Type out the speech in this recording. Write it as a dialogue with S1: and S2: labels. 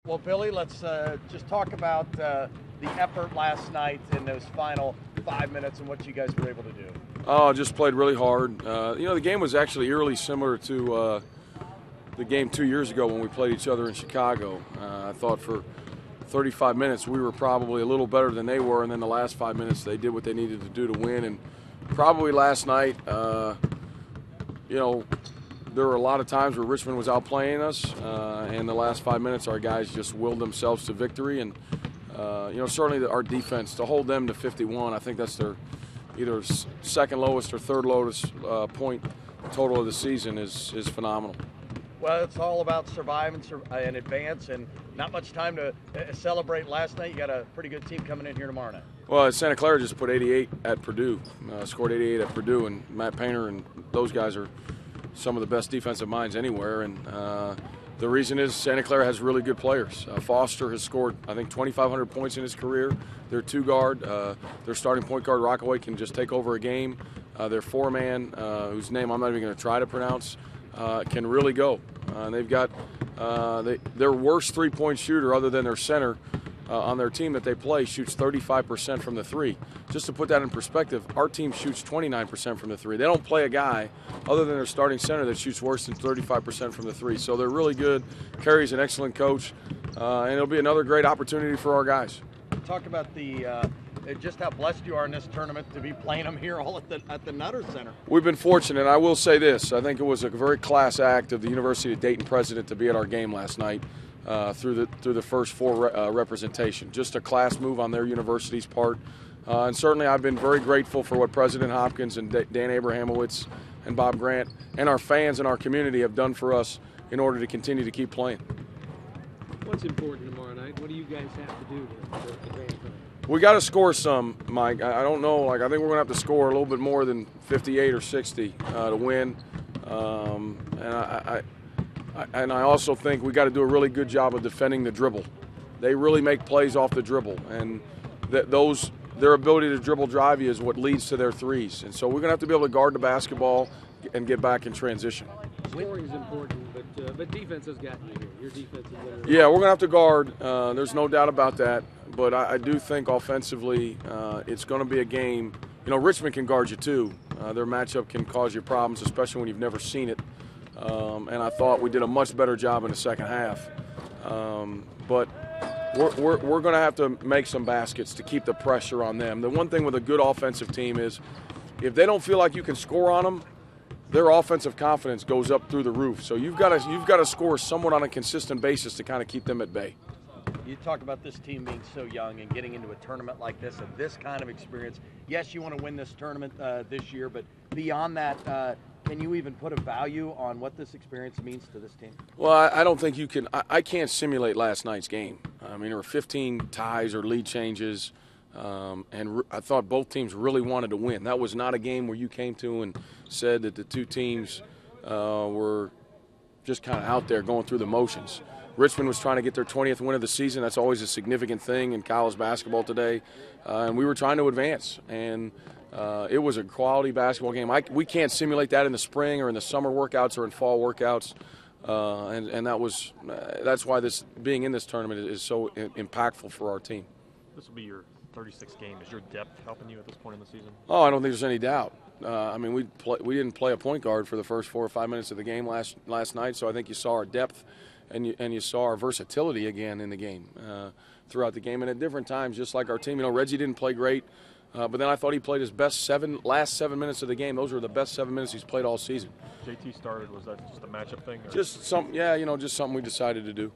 S1: Well, Billy, let's just talk about the effort last night in those final 5 minutes and what you guys were able to do.
S2: Oh, just played really hard. The game was actually eerily similar to the game 2 years ago when we played each other in Chicago. I thought for 35 minutes we were probably a little better than they were, and then the last 5 minutes they did what they needed to do to win. And probably last night, there were a lot of times where Richmond was outplaying us, and the last 5 minutes our guys just willed themselves to victory. And certainly our defense, to hold them to 51, I think that's their either second lowest or third lowest point total of the season, is phenomenal.
S1: Well, it's all about survive and advance, and not much time to celebrate last night. You got a pretty good team coming in here tomorrow night.
S2: Well, Santa Clara just put 88 at Purdue, scored 88 at Purdue, and Matt Painter and those guys are some of the best defensive minds anywhere. And the reason is Santa Clara has really good players. Foster has scored, I think, 2,500 points in his career. Their two-guard, their starting point guard, Rockaway, can just take over a game. Their four-man, whose name I'm not even going to try to pronounce, can really go. And they've got their worst three-point shooter, other than their center, on their team that they play, shoots 35% from the three. Just to put that in perspective, our team shoots 29% from the three. They don't play a guy, other than their starting center, that shoots worse than 35% from the three. So they're really good. Kerry's an excellent coach, and it'll be another great opportunity for our guys.
S1: Talk about just how blessed you are in this tournament to be playing them here all at the Nutter Center.
S2: We've been fortunate. I will say this: I think it was a very class act of the University of Dayton president to be at our game last night. Through the first four representation. Just a class move on their university's part. And certainly I've been very grateful for what President Hopkins and Dan Abrahamowitz and Bob Grant and our fans and our community have done for us in order to continue to keep playing.
S3: What's important tomorrow night? What do you guys have to do to advance?
S2: We got to score some, Mike. I don't know. I think we're going to have to score a little bit more than 58 or 60 to win. And I also think we got to do a really good job of defending the dribble. They really make plays off the dribble, and their ability to dribble drive you is what leads to their threes. And so we're going to have to be able to guard the basketball and get back in transition.
S3: Scoring is important, but defense has gotten you here. Your defense is better.
S2: Yeah, we're going to have to guard. There's no doubt about that. But I do think offensively it's going to be a game. Richmond can guard you too. Their matchup can cause you problems, especially when you've never seen it. And I thought we did a much better job in the second half. But we're going to have to make some baskets to keep the pressure on them. The one thing with a good offensive team is if they don't feel like you can score on them, their offensive confidence goes up through the roof. So you've got to score somewhat on a consistent basis to kind of keep them at bay.
S1: You talk about this team being so young and getting into a tournament like this and this kind of experience. Yes, you want to win this tournament this year, but beyond that, can you even put a value on what this experience means to this team?
S2: Well, I don't think you can. I can't simulate last night's game. I mean, there were 15 ties or lead changes, and I thought both teams really wanted to win. That was not a game where you came to and said that the two teams were just kind of out there going through the motions. Richmond was trying to get their 20th win of the season. That's always a significant thing in college basketball today, and we were trying to advance. And it was a quality basketball game. We can't simulate that in the spring or in the summer workouts or in fall workouts, and that's why this being in this tournament is so impactful for our team.
S4: This will be your 36th game. Is your depth helping you at this point in the season?
S2: Oh, I don't think there's any doubt. I mean, we didn't play a point guard for the first 4 or 5 minutes of the game last night, so I think you saw our depth and you saw our versatility again in the game throughout the game. And at different times, just like our team, Reggie didn't play great. But then I thought he played his best last 7 minutes of the game. Those were the best 7 minutes he's played all season.
S4: JT started. Was that just a matchup thing? Or?
S2: Just something we decided to do.